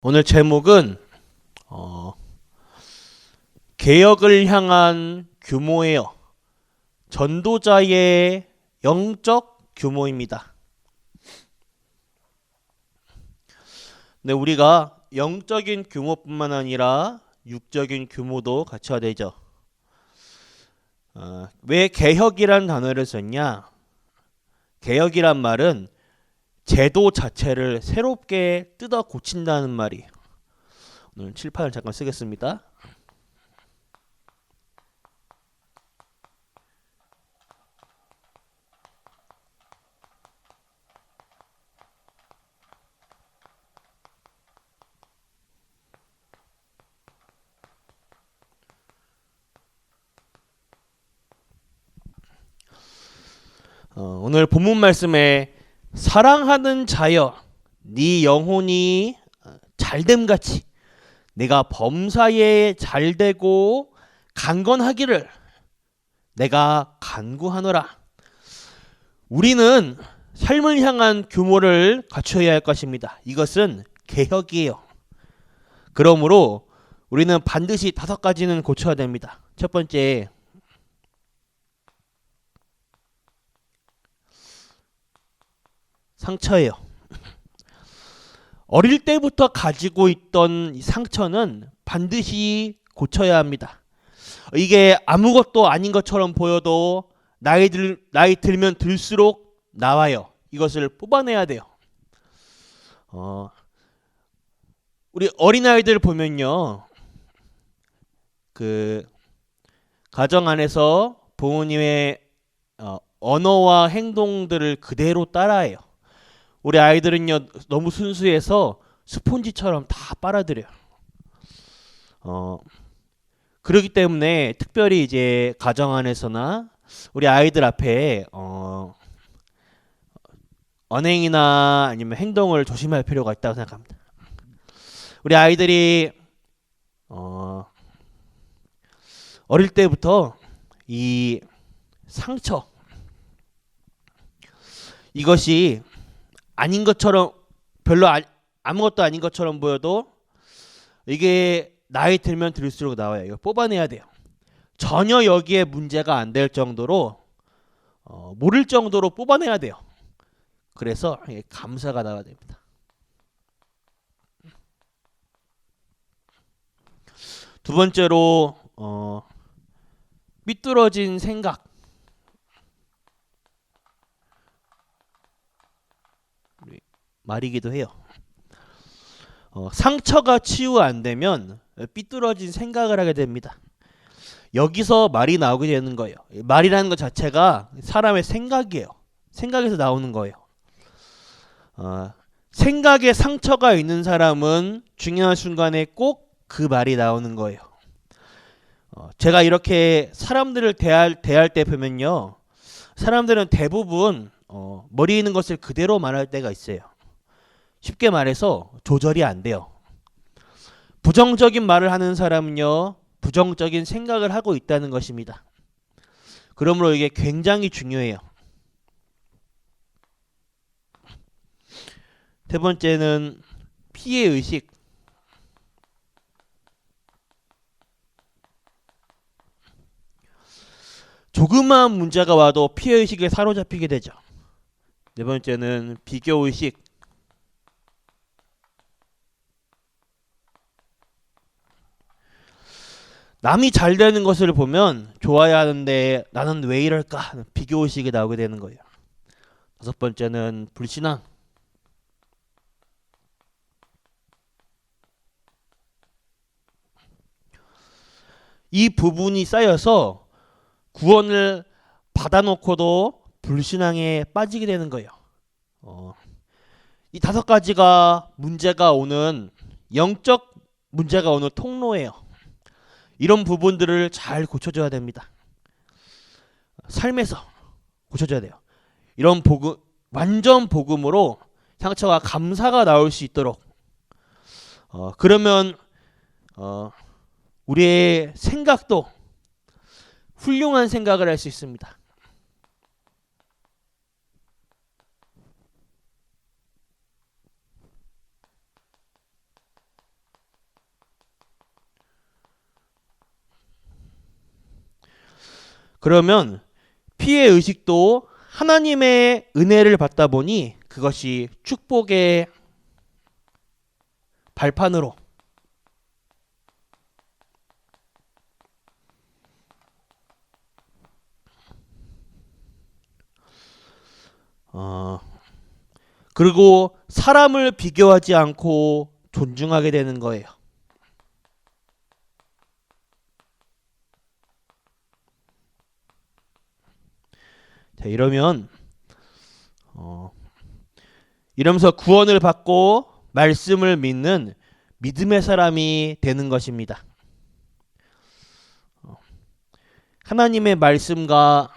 오늘 제목은 개혁을 향한 규모예요. 전도자의 영적 규모입니다. 네, 우리가 영적인 규모뿐만 아니라 육적인 규모도 갖춰야 되죠. 왜 개혁이란 단어를 썼냐? 개혁이란 말은 제도 자체를 새롭게 뜯어 고친다는 말이에요. 오늘 칠판을 잠깐 쓰겠습니다. 오늘 본문 말씀에 사랑하는 자여 네 영혼이 잘됨같이 내가 범사에 잘되고 강건하기를 내가 간구하노라. 우리는 삶을 향한 규모를 갖춰야 할 것입니다. 이것은 개혁이에요. 그러므로 우리는 반드시 5가지는 고쳐야 됩니다. 첫 번째, 상처예요. 어릴 때부터 가지고 있던 이 상처는 반드시 고쳐야 합니다. 이게 아무것도 아닌 것처럼 보여도 나이 들면 들수록 나와요. 이것을 뽑아내야 돼요. 우리 어린아이들 보면요, 그 가정 안에서 부모님의 언어와 행동들을 그대로 따라해요. 우리 아이들은요, 너무 순수해서 스폰지처럼 다 빨아들여요. 그렇기 때문에 특별히 이제 가정 안에서나 우리 아이들 앞에 언행이나 아니면 행동을 조심할 필요가 있다고 생각합니다. 우리 아이들이 어릴 때부터 이 상처, 이것이 아닌 것처럼 아무것도 아닌 것처럼 보여도 이게 나이 들면 들수록 나와요. 이거 뽑아내야 돼요. 전혀 여기에 문제가 안 될 정도로 모를 정도로 뽑아내야 돼요. 그래서 감사가 나와야 됩니다. 두 번째로 삐뚤어진 생각. 말이기도 해요. 상처가 치유 안 되면 삐뚤어진 생각을 하게 됩니다. 여기서 말이 나오게 되는 거예요. 말이라는 것 자체가 사람의 생각이에요. 생각에서 나오는 거예요. 생각에 상처가 있는 사람은 중요한 순간에 꼭 그 말이 나오는 거예요. 제가 이렇게 사람들을 대할 때 보면요, 사람들은 대부분 머리에 있는 것을 그대로 말할 때가 있어요. 쉽게 말해서 조절이 안 돼요. 부정적인 말을 하는 사람은요, 부정적인 생각을 하고 있다는 것입니다. 그러므로 이게 굉장히 중요해요. 세 번째는 피해의식. 조그마한 문제가 와도 피해의식에 사로잡히게 되죠. 네 번째는 비교의식. 남이 잘 되는 것을 보면 좋아야 하는데 나는 왜 이럴까? 비교의식이 나오게 되는 거예요. 5번째는 불신앙. 이 부분이 쌓여서 구원을 받아놓고도 불신앙에 빠지게 되는 거예요. 이 5가지가 문제가 오는, 영적 문제가 오는 통로예요. 이런 부분들을 잘 고쳐줘야 됩니다. 삶에서 고쳐줘야 돼요. 이런 복음, 완전 복음으로 상처와 감사가 나올 수 있도록 그러면 우리의 생각도 훌륭한 생각을 할 수 있습니다. 그러면 피해 의식도 하나님의 은혜를 받다 보니 그것이 축복의 발판으로 그리고 사람을 비교하지 않고 존중하게 되는 거예요. 자, 이러면서 구원을 받고 말씀을 믿는 믿음의 사람이 되는 것입니다. 하나님의 말씀과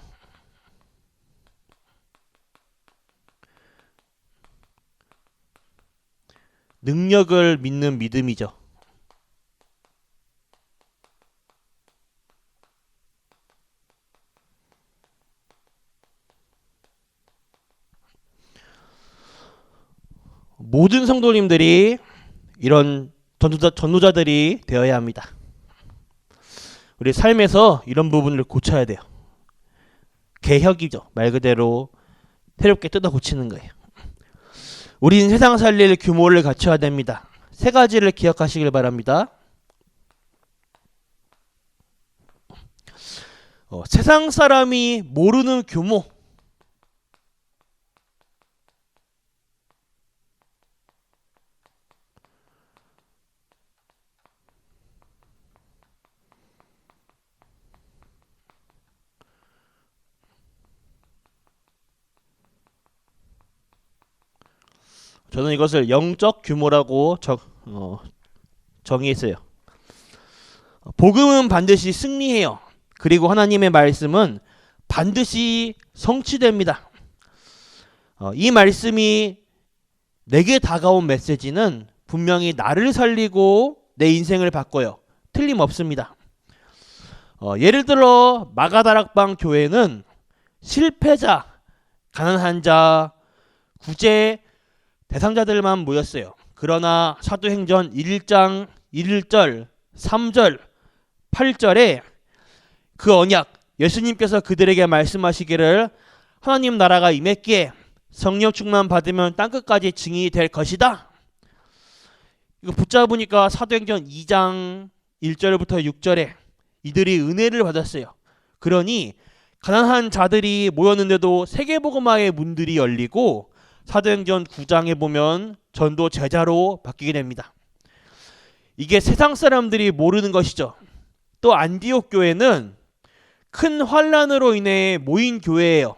능력을 믿는 믿음이죠. 모든 성도님들이 이런 전도자들이 되어야 합니다. 우리 삶에서 이런 부분을 고쳐야 돼요. 개혁이죠. 말 그대로 새롭게 뜯어 고치는 거예요. 우린 세상 살릴 규모를 갖춰야 됩니다. 세 가지를 기억하시길 바랍니다. 세상 사람이 모르는 규모. 저는 이것을 영적 규모라고 정의했어요. 복음은 반드시 승리해요. 그리고 하나님의 말씀은 반드시 성취됩니다. 이 말씀이 내게 다가온 메시지는 분명히 나를 살리고 내 인생을 바꿔요. 틀림없습니다. 예를 들어 마가다락방 교회는 실패자, 가난한 자, 구제 대상자들만 모였어요. 그러나 사도행전 1장 1절, 3절, 8절에 그 언약, 예수님께서 그들에게 말씀하시기를 하나님 나라가 임했기에 성령 충만 받으면 땅끝까지 증인이 될 것이다. 이거 붙잡으니까 사도행전 2장 1절부터 6절에 이들이 은혜를 받았어요. 그러니 가난한 자들이 모였는데도 세계복음화의 문들이 열리고 사도행전 9장에 보면 전도 제자로 바뀌게 됩니다. 이게 세상 사람들이 모르는 것이죠. 또 안디옥 교회는 큰 환란으로 인해 모인 교회예요.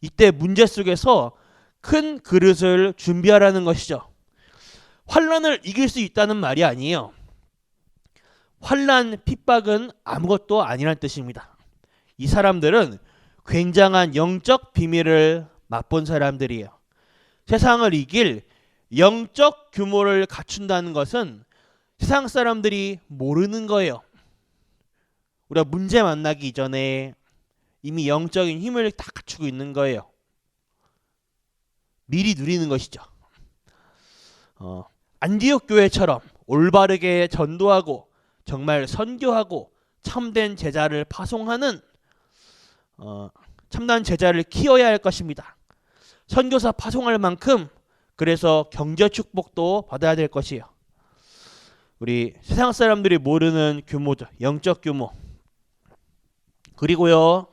이때 문제 속에서 큰 그릇을 준비하라는 것이죠. 환란을 이길 수 있다는 말이 아니에요. 환란, 핍박은 아무것도 아니란 뜻입니다. 이 사람들은 굉장한 영적 비밀을 맛본 사람들이에요. 세상을 이길 영적 규모를 갖춘다는 것은 세상 사람들이 모르는 거예요. 우리가 문제 만나기 이전에 이미 영적인 힘을 다 갖추고 있는 거예요. 미리 누리는 것이죠. 안디옥 교회처럼 올바르게 전도하고 정말 선교하고 참된 제자를 파송하는 참된 제자를 키워야 할 것입니다. 선교사 파송할 만큼 그래서 경제 축복도 받아야 될 것이에요. 우리 세상 사람들이 모르는 규모죠. 영적 규모. 그리고요.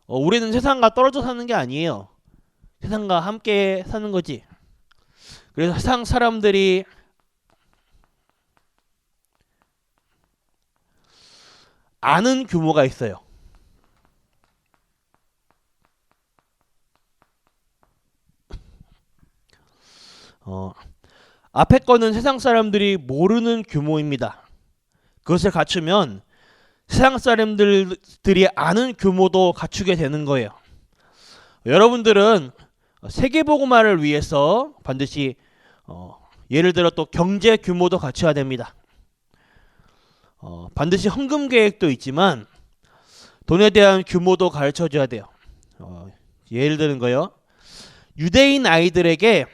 우리는 세상과 떨어져 사는 게 아니에요. 세상과 함께 사는 거지. 그래서 세상 사람들이 아는 규모가 있어요. 앞에 거는 세상 사람들이 모르는 규모입니다. 그것을 갖추면 세상 사람들이 아는 규모도 갖추게 되는 거예요. 여러분들은 세계복음화를 위해서 반드시 예를 들어 또 경제 규모도 갖춰야 됩니다. 반드시 헌금 계획도 있지만 돈에 대한 규모도 가르쳐줘야 돼요. 예를 드는 거요. 유대인은 아이들에게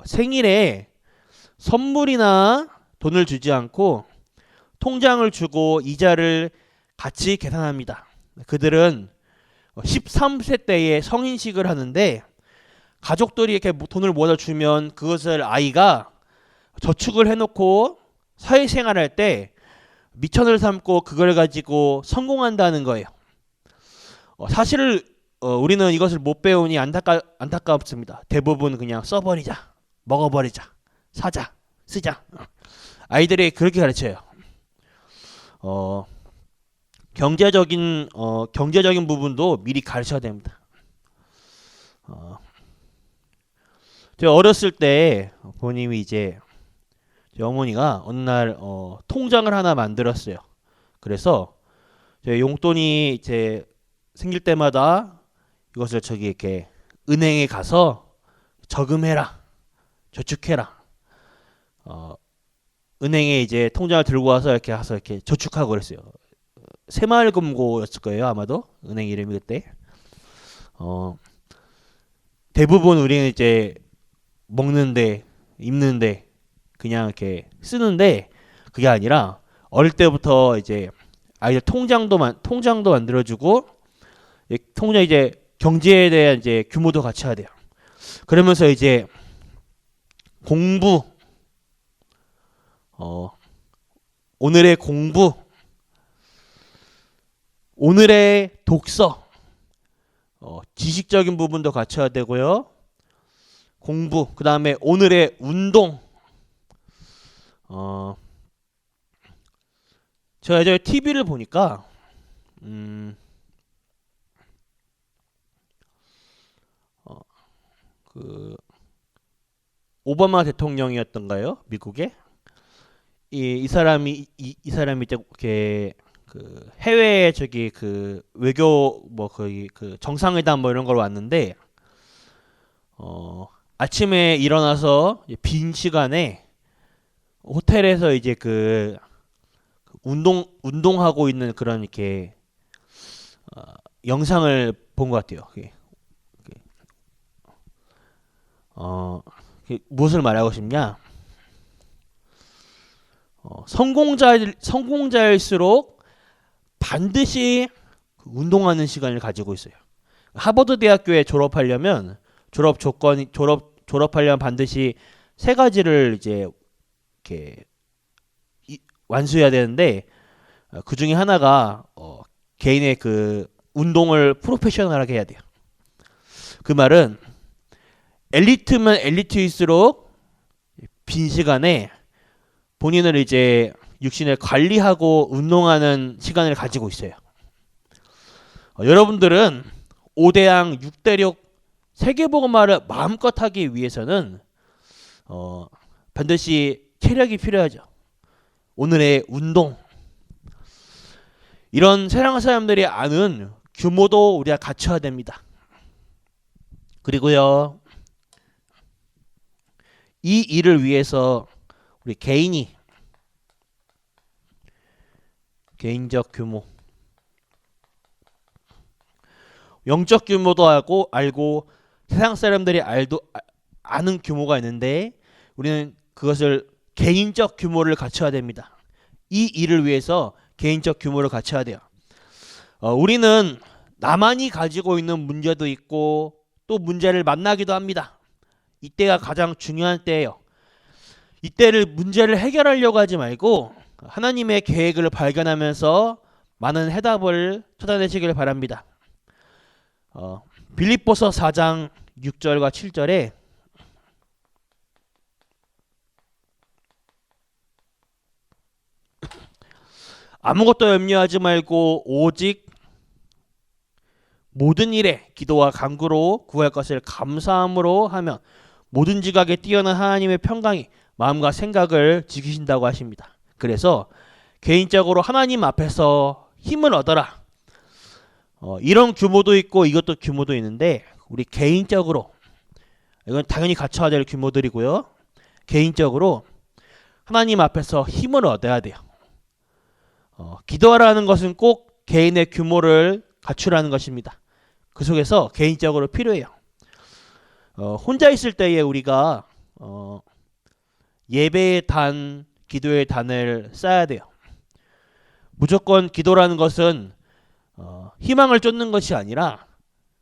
생일에 선물이나 돈을 주지 않고 통장을 주고 이자를 같이 계산합니다. 그들은 13세 때에 성인식을 하는데 가족들이 이렇게 돈을 모아다 주면 그것을 아이가 저축을 해놓고 사회생활할 때 미천을 삼고 그걸 가지고 성공한다는 거예요. 사실 우리는 이것을 못 배우니 안타깝습니다. 대부분 그냥 써버리자, 먹어버리자, 사자, 쓰자. 아이들이 그렇게 가르쳐요. 경제적인 부분도 미리 가르쳐야 됩니다. 제가 어렸을 때 부모님이 이제 어머니가 어느 날 통장을 하나 만들었어요. 그래서 제 용돈이 이제 생길 때마다 이것을 저기 이렇게 은행에 가서 저금해라, 저축해라. 은행에 이제 통장을 들고 와서 이렇게 가서 이렇게 저축하고 그랬어요. 새마을금고였을 거예요, 아마도 은행 이름이 그때. 대부분 우리는 이제 먹는데, 입는데, 그냥 이렇게 쓰는데 그게 아니라 어릴 때부터 이제 아이들 통장도 만들어주고 통장 이제 경제에 대한 이제 규모도 같이 해야 돼요. 그러면서 이제 공부, 오늘의 공부, 오늘의 독서, 지식적인 부분도 같이 해야 되고요. 공부, 그 다음에 오늘의 운동. 제가 예전에 TV를 보니까 그 오바마 대통령이었던가요? 미국의 이 사람이 이렇게 그 해외 저기 그 외교 뭐 거의 그 정상회담 뭐 이런 걸 왔는데 아침에 일어나서 빈 시간에 호텔에서 이제 그 운동하고 있는 그런 이렇게 영상을 본 것 같아요. 무엇을 말하고 싶냐? 성공자일수록 반드시 운동하는 시간을 가지고 있어요. 하버드 대학교에 졸업하려면 졸업하려면 반드시 세 가지를 이제 이렇게 완수해야 되는데 그 중에 하나가 개인의 그 운동을 프로페셔널하게 해야 돼요. 그 말은 엘리트면 엘리트일수록 빈 시간에 본인을 이제 육신을 관리하고 운동하는 시간을 가지고 있어요. 여러분들은 5대양 6대륙 세계복음화를 마음껏 하기 위해서는 반드시 체력이 필요하죠. 오늘의 운동. 이런 세상 사람들이 아는 규모도 우리가 갖춰야 됩니다. 그리고요, 이 일을 위해서 우리 개인적 규모, 영적 규모도 알고 세상 사람들이 아는 규모가 있는데 우리는 그것을 개인적 규모를 갖춰야 됩니다. 이 일을 위해서 개인적 규모를 갖춰야 돼요. 우리는 나만이 가지고 있는 문제도 있고 또 문제를 만나기도 합니다. 이때가 가장 중요한 때예요. 이때를 문제를 해결하려고 하지 말고 하나님의 계획을 발견하면서 많은 해답을 찾아내시길 바랍니다. 빌립보서 4장 6절과 7절에 아무것도 염려하지 말고 오직 모든 일에 기도와 간구로 구할 것을 감사함으로 하면 모든 지각에 뛰어난 하나님의 평강이 마음과 생각을 지키신다고 하십니다. 그래서 개인적으로 하나님 앞에서 힘을 얻어라. 이런 규모도 있고 이것도 규모도 있는데 우리 개인적으로 이건 당연히 갖춰야 될 규모들이고요. 개인적으로 하나님 앞에서 힘을 얻어야 돼요. 기도하라는 것은 꼭 개인의 규모를 갖추라는 것입니다. 그 속에서 개인적으로 필요해요. 혼자 있을 때에 우리가 예배의 단, 기도의 단을 쌓아야 돼요. 무조건 기도라는 것은 희망을 쫓는 것이 아니라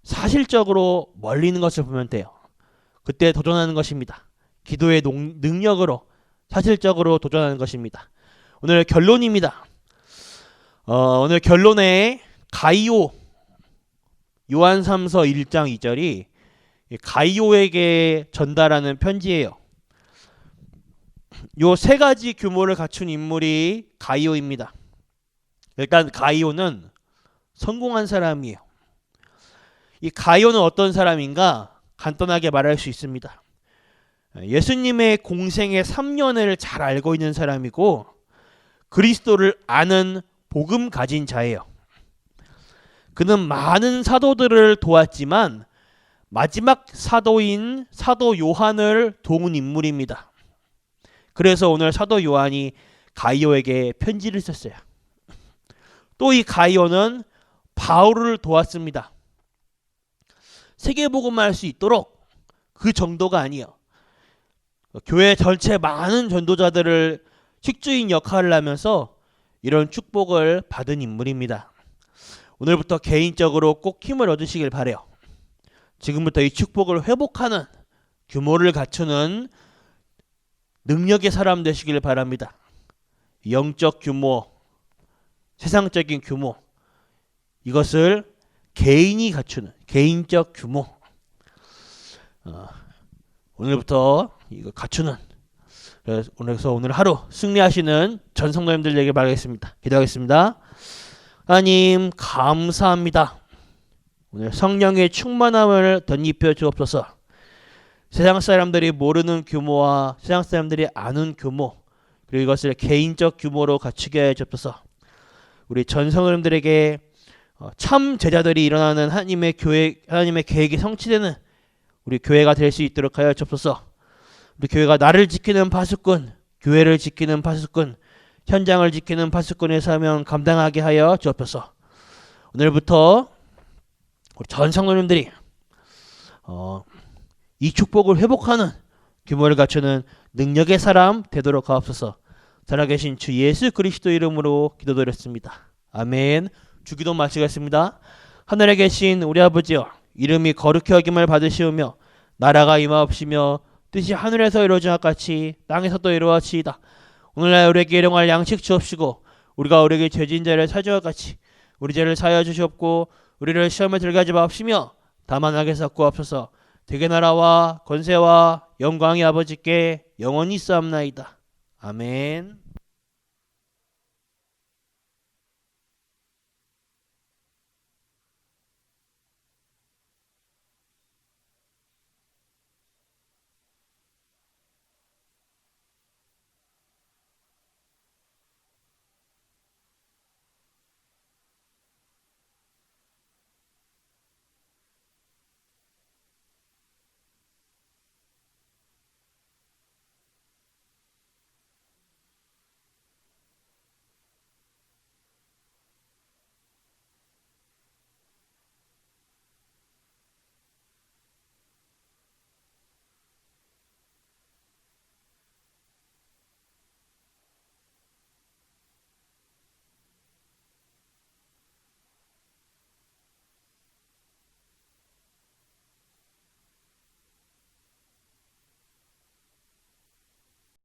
사실적으로 멀리 있는 것을 보면 돼요. 그때 도전하는 것입니다. 기도의 능력으로 사실적으로 도전하는 것입니다. 오늘 결론입니다. 오늘 결론에 가이오 요한 3서 1장 2절이 가이오에게 전달하는 편지예요. 요 세 가지 규모를 갖춘 인물이 가이오입니다. 일단 가이오는 성공한 사람이에요. 이 가이오는 어떤 사람인가 간단하게 말할 수 있습니다. 예수님의 공생의 3년을 잘 알고 있는 사람이고 그리스도를 아는 복음 가진 자예요. 그는 많은 사도들을 도왔지만 마지막 사도인 사도 요한을 도운 인물입니다. 그래서 오늘 사도 요한이 가이오에게 편지를 썼어요. 또 이 가이오는 바울을 도왔습니다. 세계복음을 할 수 있도록 그 정도가 아니에요. 교회 전체 많은 전도자들을 식주인 역할을 하면서 이런 축복을 받은 인물입니다. 오늘부터 개인적으로 꼭 힘을 얻으시길 바라요. 지금부터 이 축복을 회복하는 규모를 갖추는 능력의 사람 되시길 바랍니다. 영적 규모, 세상적인 규모, 이것을 개인이 갖추는 개인적 규모, 오늘부터 이거 갖추는, 그래서 오늘 하루 승리하시는 전 성도님들 얘기 바라겠습니다. 기도하겠습니다. 하나님 감사합니다. 오늘 성령의 충만함을 덧입혀 주옵소서. 세상 사람들이 모르는 규모와 세상 사람들이 아는 규모, 그리고 이것을 개인적 규모로 갖추게 해 주옵소서. 우리 전 성도님들에게 참 제자들이 일어나는 하나님의 교회, 하나님의 계획이 성취되는 우리 교회가 될 수 있도록 하여 주옵소서. 우리 교회가 나를 지키는 파수꾼, 교회를 지키는 파수꾼, 현장을 지키는 파수꾼의 사명 감당하게 하여 주옵소서. 오늘부터 우리 전 성도님들이 이 축복을 회복하는 규모를 갖추는 능력의 사람 되도록 하옵소서. 살아계신 주 예수 그리스도 이름으로 기도드렸습니다. 아멘. 주기도 마치겠습니다. 하늘에 계신 우리 아버지여, 이름이 거룩히 여김을 받으시오며 나라가 임하옵시며 뜻이 하늘에서 이루어진 것 같이 땅에서도 이루어지이다. 오늘날 우리에게 일용할 양식 주옵시고 우리가 우리에게 죄진 자를 사주와 같이 우리 죄를 사하여 주시옵고 우리를 시험에 들게 하지 마옵시며 다만 악에서 구하옵소서. 대개 나라와 권세와 영광이 아버지께 영원히 있사옵나이다. 아멘.